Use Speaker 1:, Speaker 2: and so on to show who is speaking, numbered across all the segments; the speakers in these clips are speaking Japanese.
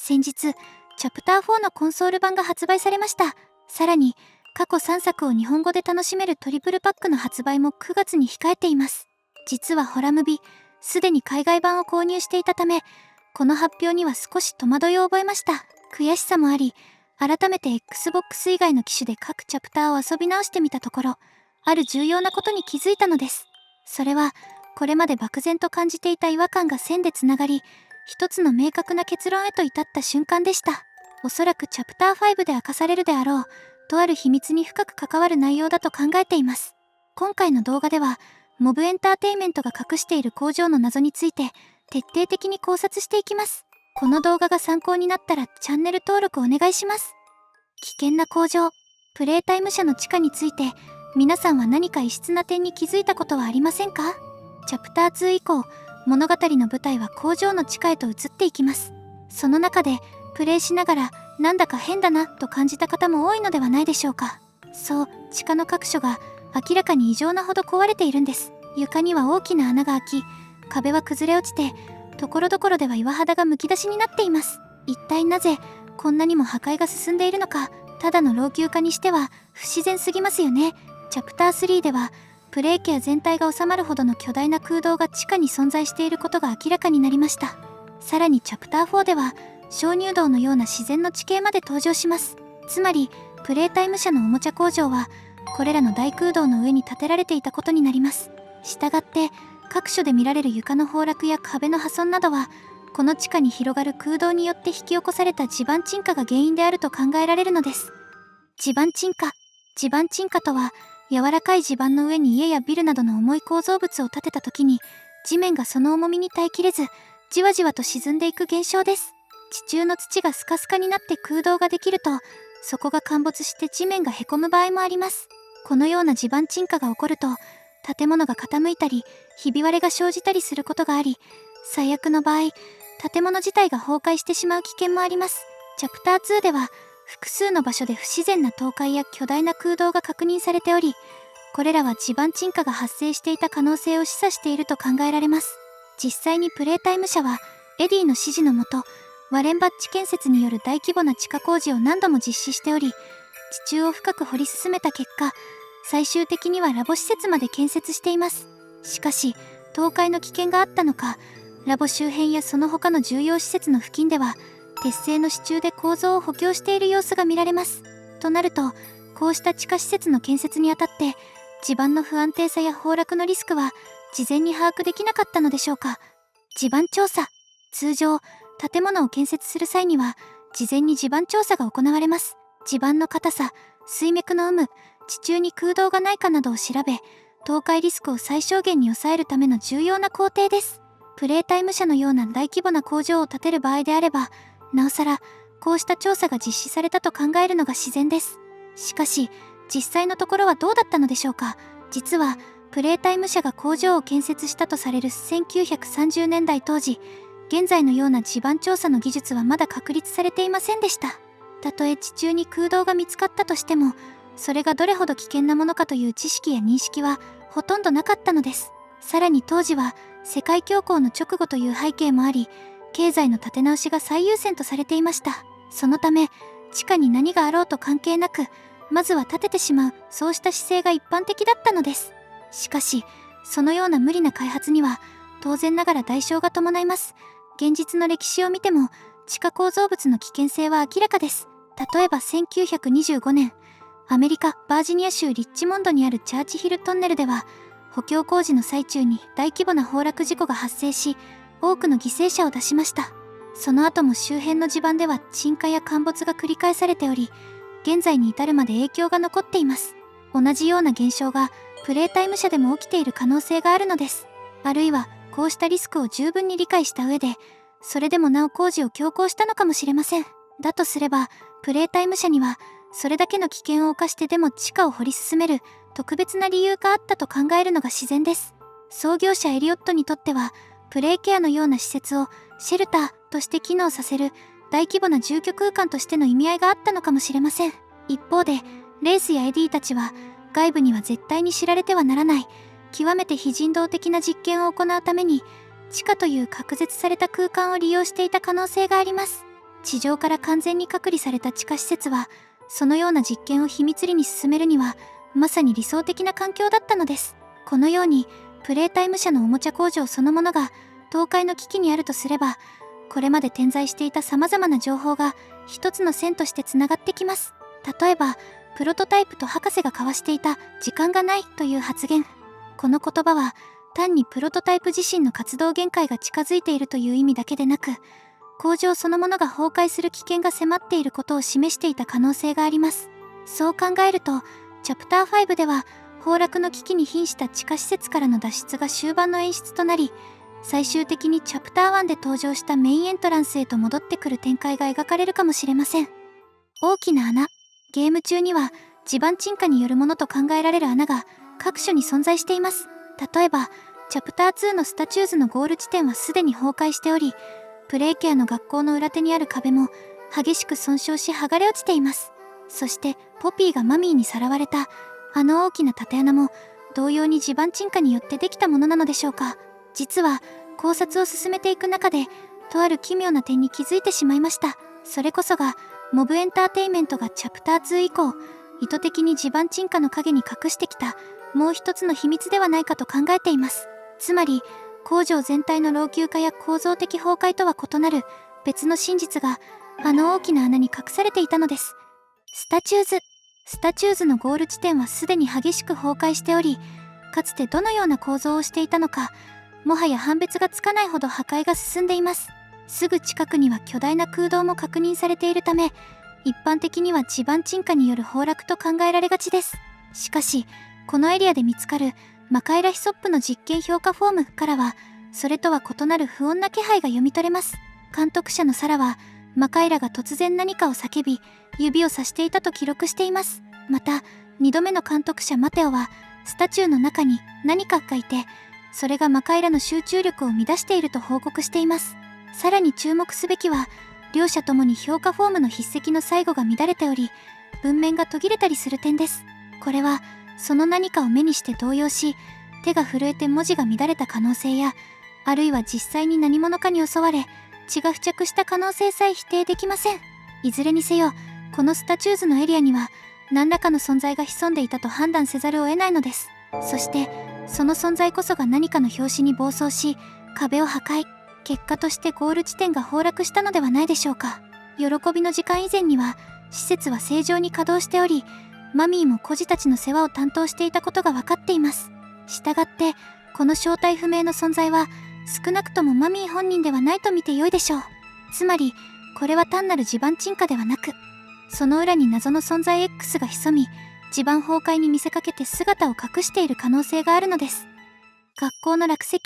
Speaker 1: 先日、チャプター4のコンソール版が発売されました。さらに、過去3作を日本語で楽しめるトリプルパックの発売も9月に控えています。実はホラムビ、すでに海外版を購入していたため、この発表には少し戸惑いを覚えました。悔しさもあり、改めて Xbox 以外の機種で各チャプターを遊び直してみたところ、ある重要なことに気づいたのです。それは、これまで漠然と感じていた違和感が線でつながり、一つの明確な結論へと至った瞬間でした。おそらくチャプター5で明かされるであろう、とある秘密に深く関わる内容だと考えています。今回の動画では、モブエンターテインメントが隠している工場の謎について、徹底的に考察していきます。この動画が参考になったらチャンネル登録お願いします。危険な工場、プレイタイム社の地下について、皆さんは何か異質な点に気づいたことはありませんか？チャプター2以降、物語の舞台は工場の地下へと移っていきます。その中で、プレイしながら、なんだか変だなと感じた方も多いのではないでしょうか。そう、地下の各所が明らかに異常なほど壊れているんです。床には大きな穴が開き、壁は崩れ落ちて、ところどころでは岩肌がむき出しになっています。一体なぜ、こんなにも破壊が進んでいるのか、ただの老朽化にしては不自然すぎますよね。チャプター3では、プレイケア全体が収まるほどの巨大な空洞が地下に存在していることが明らかになりました。さらにチャプター4では、鍾乳洞のような自然の地形まで登場します。つまり、プレイタイム社のおもちゃ工場は、これらの大空洞の上に建てられていたことになります。したがって、各所で見られる床の崩落や壁の破損などは、この地下に広がる空洞によって引き起こされた地盤沈下が原因であると考えられるのです。地盤沈下。地盤沈下とは、柔らかい地盤の上に家やビルなどの重い構造物を建てた時に、地面がその重みに耐えきれず、じわじわと沈んでいく現象です。地中の土がスカスカになって空洞ができると、そこが陥没して地面がへこむ場合もあります。このような地盤沈下が起こると、建物が傾いたり、ひび割れが生じたりすることがあり、最悪の場合、建物自体が崩壊してしまう危険もあります。チャプター2では、複数の場所で不自然な倒壊や巨大な空洞が確認されており、これらは地盤沈下が発生していた可能性を示唆していると考えられます。実際にプレイタイム社は、エディの指示のもと、ワレンバッチ建設による大規模な地下工事を何度も実施しており、地中を深く掘り進めた結果、最終的にはラボ施設まで建設しています。しかし、倒壊の危険があったのか、ラボ周辺やその他の重要施設の付近では、鉄製の支柱で構造を補強している様子が見られます。となると、こうした地下施設の建設にあたって、地盤の不安定さや崩落のリスクは、事前に把握できなかったのでしょうか。地盤調査。通常、建物を建設する際には、事前に地盤調査が行われます。地盤の硬さ、水脈の有無、地中に空洞がないかなどを調べ、倒壊リスクを最小限に抑えるための重要な工程です。プレイタイム社のような大規模な工場を建てる場合であれば、なおさら、こうした調査が実施されたと考えるのが自然です。しかし、実際のところはどうだったのでしょうか。実は、プレイタイム社が工場を建設したとされる1930年代当時、現在のような地盤調査の技術はまだ確立されていませんでした。たとえ地中に空洞が見つかったとしても、それがどれほど危険なものかという知識や認識はほとんどなかったのです。さらに当時は世界恐慌の直後という背景もあり、経済の立て直しが最優先とされていました。そのため、地下に何があろうと関係なく、まずは建ててしまう、そうした姿勢が一般的だったのです。しかし、そのような無理な開発には、当然ながら代償が伴います。現実の歴史を見ても、地下構造物の危険性は明らかです。例えば1925年、アメリカ・バージニア州リッチモンドにあるチャーチヒルトンネルでは、補強工事の最中に大規模な崩落事故が発生し、多くの犠牲者を出しました。その後も周辺の地盤では沈下や陥没が繰り返されており、現在に至るまで影響が残っています。同じような現象がプレイタイム社でも起きている可能性があるのです。あるいは、こうしたリスクを十分に理解した上で、それでもなお工事を強行したのかもしれません。だとすれば、プレイタイム社には、それだけの危険を冒してでも地下を掘り進める特別な理由があったと考えるのが自然です。創業者エリオットにとっては、プレイケアのような施設をシェルターとして機能させる大規模な住居空間としての意味合いがあったのかもしれません。一方で、レイスやエディたちは、外部には絶対に知られてはならない、極めて非人道的な実験を行うために、地下という隔絶された空間を利用していた可能性があります。地上から完全に隔離された地下施設は、そのような実験を秘密裏に進めるにはまさに理想的な環境だったのです。このようにプレイタイム社のおもちゃ工場そのものが倒壊の危機にあるとすれば、これまで点在していた様々な情報が一つの線としてつながってきます。例えばプロトタイプと博士が交わしていた時間がないという発言。この言葉は単にプロトタイプ自身の活動限界が近づいているという意味だけでなく、工場そのものが崩壊する危険が迫っていることを示していた可能性があります。そう考えるとチャプター5では崩落の危機に瀕した地下施設からの脱出が終盤の演出となり、最終的にチャプター1で登場したメインエントランスへと戻ってくる展開が描かれるかもしれません。大きな穴。ゲーム中には地盤沈下によるものと考えられる穴が各所に存在しています。例えばチャプター2のスタチューズのゴール地点はすでに崩壊しており、プレイケアの学校の裏手にある壁も激しく損傷し剥がれ落ちています。そしてポピーがマミーにさらわれたあの大きな縦穴も同様に地盤沈下によってできたものなのでしょうか。実は考察を進めていく中でとある奇妙な点に気づいてしまいました。それこそがモブエンターテインメントがチャプター2以降意図的に地盤沈下の陰に隠してきたもう一つの秘密ではないかと考えています。つまり工場全体の老朽化や構造的崩壊とは異なる別の真実があの大きな穴に隠されていたのです。スタチューズのゴール地点はすでに激しく崩壊しており、かつてどのような構造をしていたのかもはや判別がつかないほど破壊が進んでいます。すぐ近くには巨大な空洞も確認されているため、一般的には地盤沈下による崩落と考えられがちです。しかしこのエリアで見つかるマカエラヒソップの実験評価フォームからはそれとは異なる不穏な気配が読み取れます。監督者のサラはマカエラが突然何かを叫び指をさしていたと記録しています。また2度目の監督者マテオはスタチューの中に何かがいて、それがマカエラの集中力を乱していると報告しています。さらに注目すべきは両者ともに評価フォームの筆跡の最後が乱れており文面が途切れたりする点です。これはその何かを目にして動揺し手が震えて文字が乱れた可能性や、あるいは実際に何者かに襲われ血が付着した可能性さえ否定できません。いずれにせよこのスタチューズのエリアには何らかの存在が潜んでいたと判断せざるを得ないのです。そしてその存在こそが何かの拍子に暴走し壁を破壊、結果としてゴール地点が崩落したのではないでしょうか。喜びの時間以前には施設は正常に稼働しており、マミーも孤児たちの世話を担当していたことが分かっています。したがってこの正体不明の存在は少なくともマミー本人ではないと見てよいでしょう。つまりこれは単なる地盤沈下ではなく、その裏に謎の存在 X が潜み地盤崩壊に見せかけて姿を隠している可能性があるのです。学校の落石。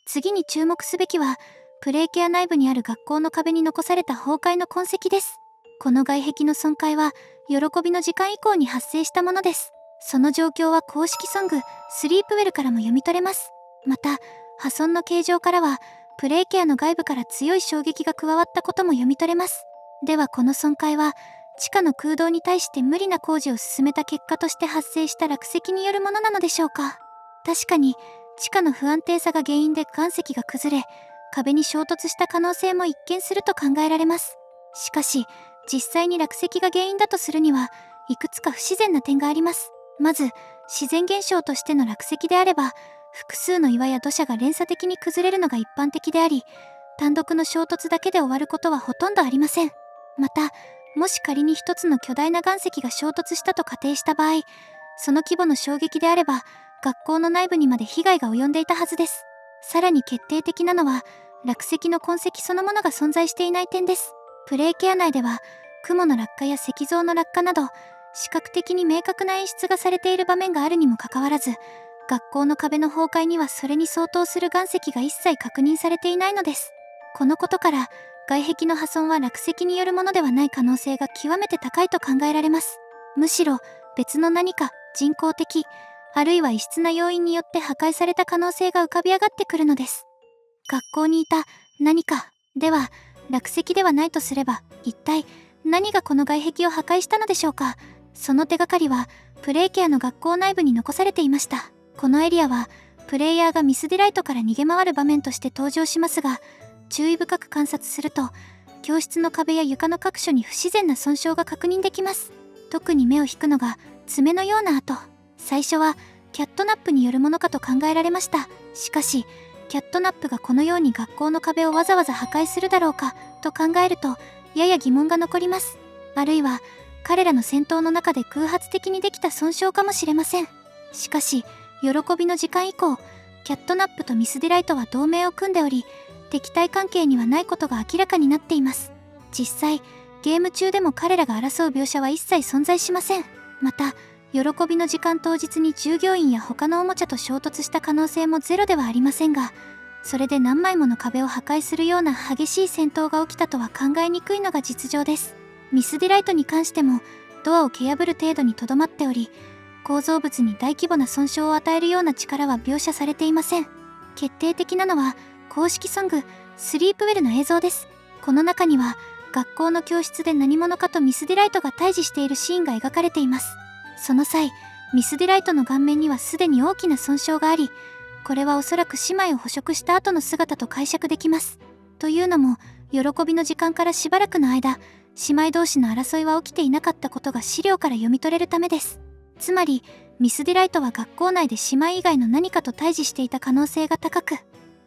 Speaker 1: 次に注目すべきはプレイケア内部にある学校の壁に残された崩壊の痕跡です。この外壁の損壊は喜びの時間以降に発生したものです。その状況は公式ソングスリープウェルからも読み取れます。また破損の形状からはプレイケアの外部から強い衝撃が加わったことも読み取れます。ではこの損壊は地下の空洞に対して無理な工事を進めた結果として発生した落石によるものなのでしょうか。確かに地下の不安定さが原因で岩石が崩れ壁に衝突した可能性も一見すると考えられます。しかし実際に落石が原因だとするにはいくつか不自然な点があります。まず自然現象としての落石であれば複数の岩や土砂が連鎖的に崩れるのが一般的であり、単独の衝突だけで終わることはほとんどありません。またもし仮に一つの巨大な岩石が衝突したと仮定した場合、その規模の衝撃であれば学校の内部にまで被害が及んでいたはずです。さらに決定的なのは落石の痕跡そのものが存在していない点です。プレイケア内では雲の落下や石像の落下など視覚的に明確な演出がされている場面があるにもかかわらず、学校の壁の崩壊にはそれに相当する岩石が一切確認されていないのです。このことから外壁の破損は落石によるものではない可能性が極めて高いと考えられます。むしろ別の何か人工的あるいは異質な要因によって破壊された可能性が浮かび上がってくるのです。学校にいた何かでは落石ではないとすれば一体何がこの外壁を破壊したのでしょうか。その手がかりはプレイケアの学校内部に残されていました。このエリアはプレイヤーがミスディライトから逃げ回る場面として登場しますが、注意深く観察すると教室の壁や床の各所に不自然な損傷が確認できます。特に目を引くのが爪のような跡。最初はキャットナップによるものかと考えられました。しかしキャットナップがこのように学校の壁をわざわざ破壊するだろうかと考えるとやや疑問が残ります。あるいは彼らの戦闘の中で偶発的にできた損傷かもしれません。しかし喜びの時間以降、キャットナップとミスディライトは同盟を組んでおり、敵対関係にはないことが明らかになっています。実際ゲーム中でも彼らが争う描写は一切存在しません。また喜びの時間当日に従業員や他のおもちゃと衝突した可能性もゼロではありませんが、それで何枚もの壁を破壊するような激しい戦闘が起きたとは考えにくいのが実情です。ミスディライトに関してもドアを蹴破る程度にとどまっており、構造物に大規模な損傷を与えるような力は描写されていません。決定的なのは公式ソング「スリープウェル」の映像です。この中には学校の教室で何者かとミスディライトが対峙しているシーンが描かれています。その際ミスディライトの顔面にはすでに大きな損傷があり、これはおそらく姉妹を捕食した後の姿と解釈できます。というのも喜びの時間からしばらくの間、姉妹同士の争いは起きていなかったことが資料から読み取れるためです。つまりミスディライトは学校内で姉妹以外の何かと対峙していた可能性が高く、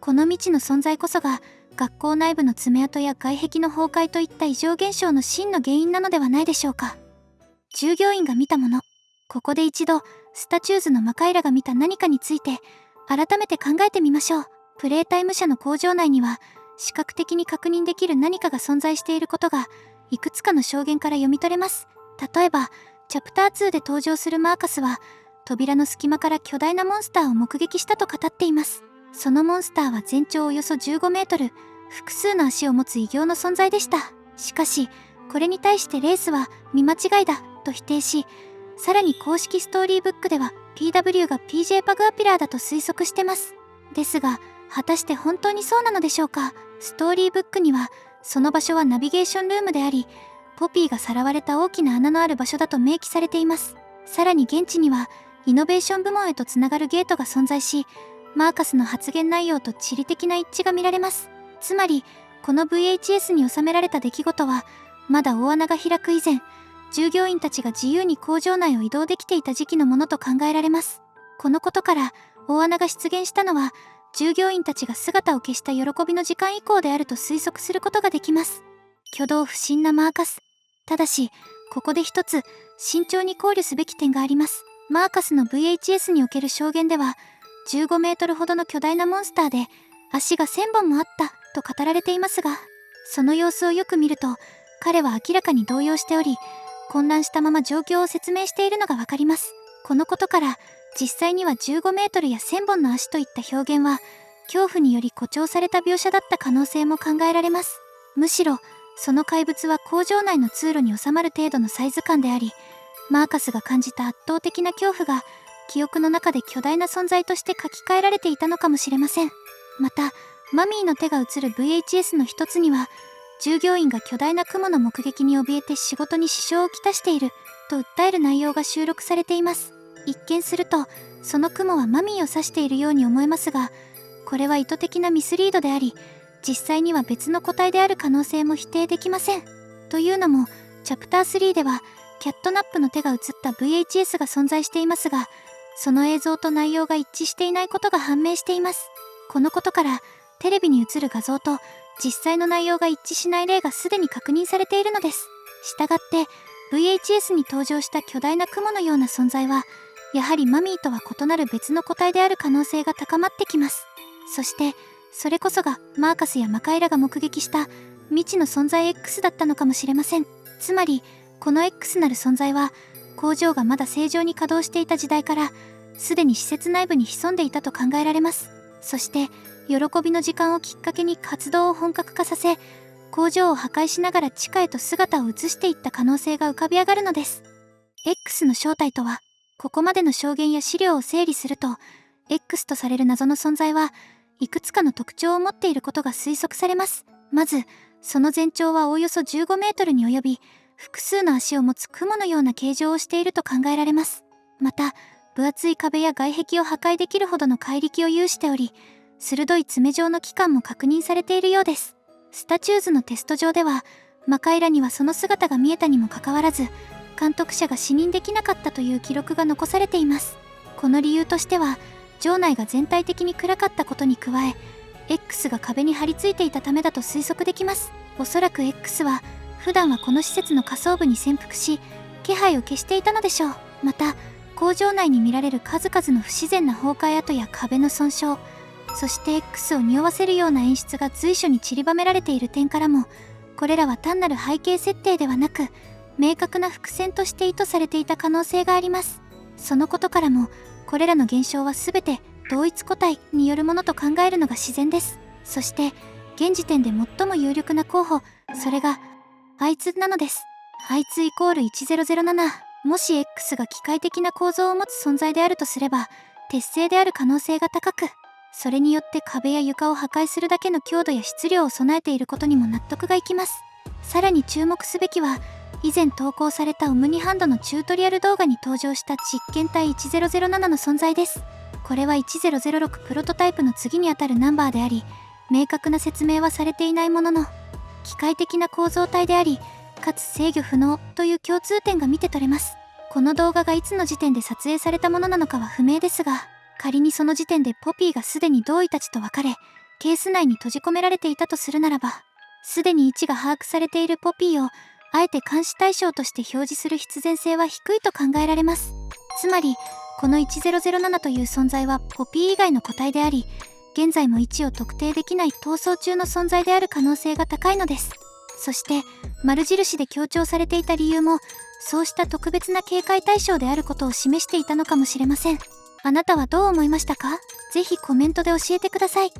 Speaker 1: この未知の存在こそが学校内部の爪痕や外壁の崩壊といった異常現象の真の原因なのではないでしょうか。従業員が見たもの。ここで一度スタチューズのマカイラが見た何かについて改めて考えてみましょう。プレイタイム社の工場内には視覚的に確認できる何かが存在していることがいくつかの証言から読み取れます。例えばチャプター2で登場するマーカスは扉の隙間から巨大なモンスターを目撃したと語っています。そのモンスターは全長およそ15メートル、複数の足を持つ異形の存在でした。しかしこれに対してレースは見間違いだと否定し、さらに公式ストーリーブックでは PW が PJ パグアピラーだと推測してます。ですが果たして本当にそうなのでしょうか。ストーリーブックにはその場所はナビゲーションルームであり、ポピーがさらわれた大きな穴のある場所だと明記されています。さらに現地にはイノベーション部門へとつながるゲートが存在し、マーカスの発言内容と地理的な一致が見られます。つまりこの VHS に収められた出来事はまだ大穴が開く以前、従業員たちが自由に工場内を移動できていた時期のものと考えられます。このことから大穴が出現したのは従業員たちが姿を消した喜びの時間以降であると推測することができます。挙動不審なマーカス。ただしここで一つ慎重に考慮すべき点があります。マーカスの VHS における証言では15メートルほどの巨大なモンスターで足が1000本もあったと語られていますが、その様子をよく見ると彼は明らかに動揺しており、混乱したまま状況を説明しているのがわかります。このことから実際には15メートルや1000本の足といった表現は恐怖により誇張された描写だった可能性も考えられます。むしろその怪物は工場内の通路に収まる程度のサイズ感であり、マーカスが感じた圧倒的な恐怖が記憶の中で巨大な存在として書き換えられていたのかもしれません。またマミーの手が映る VHS の一つには従業員が巨大な雲の目撃に怯えて仕事に支障をきたしていると訴える内容が収録されています。一見するとその雲はマミーを指しているように思えますが、これは意図的なミスリードであり、実際には別の個体である可能性も否定できません。というのもチャプター3ではキャットナップの手が映った VHS が存在していますが、その映像と内容が一致していないことが判明しています。このことからテレビに映る画像と実際の内容が一致しない例がすでに確認されているのです。したがって VHS に登場した巨大な雲のような存在はやはりマミーとは異なる別の個体である可能性が高まってきます。そしてそれこそがマーカスやマカイラが目撃した未知の存在 X だったのかもしれません。つまりこの X なる存在は工場がまだ正常に稼働していた時代からすでに施設内部に潜んでいたと考えられます。そして喜びの時間をきっかけに活動を本格化させ、工場を破壊しながら地下へと姿を移していった可能性が浮かび上がるのです。 X の正体とは、ここまでの証言や資料を整理すると X とされる謎の存在はいくつかの特徴を持っていることが推測されます。まずその全長はおおよそ15メートルに及び、複数の足を持つ雲のような形状をしていると考えられます。また分厚い壁や外壁を破壊できるほどの怪力を有しており、鋭い爪状の器官も確認されているようです。スタチューズのテスト上では魔界らにはその姿が見えたにもかかわらず監督者が視認できなかったという記録が残されています。この理由としては場内が全体的に暗かったことに加え X が壁に張り付いていたためだと推測できます。おそらく X は普段はこの施設の下層部に潜伏し気配を消していたのでしょう。また工場内に見られる数々の不自然な崩壊跡や壁の損傷、そして X を匂わせるような演出が随所に散りばめられている点からも、これらは単なる背景設定ではなく明確な伏線として意図されていた可能性があります。そのことからもこれらの現象は全て同一個体によるものと考えるのが自然です。そして現時点で最も有力な候補、それがあいつなのです。あいつイコール1007。もし X が機械的な構造を持つ存在であるとすれば鉄製である可能性が高く、それによって壁や床を破壊するだけの強度や質量を備えていることにも納得がいきます。さらに注目すべきは以前投稿されたオムニハンドのチュートリアル動画に登場した実験体1007の存在です。これは1006プロトタイプの次にあたるナンバーであり、明確な説明はされていないものの機械的な構造体であり、かつ制御不能という共通点が見て取れます。この動画がいつの時点で撮影されたものなのかは不明ですが、仮にその時点でポピーがすでに同意たちと別れケース内に閉じ込められていたとするならば、すでに位置が把握されているポピーをあえて監視対象として表示する必然性は低いと考えられます。つまりこの1007という存在はポピー以外の個体であり、現在も位置を特定できない逃走中の存在である可能性が高いのです。そして丸印で強調されていた理由もそうした特別な警戒対象であることを示していたのかもしれません。あなたはどう思いましたか？ぜひコメントで教えてください。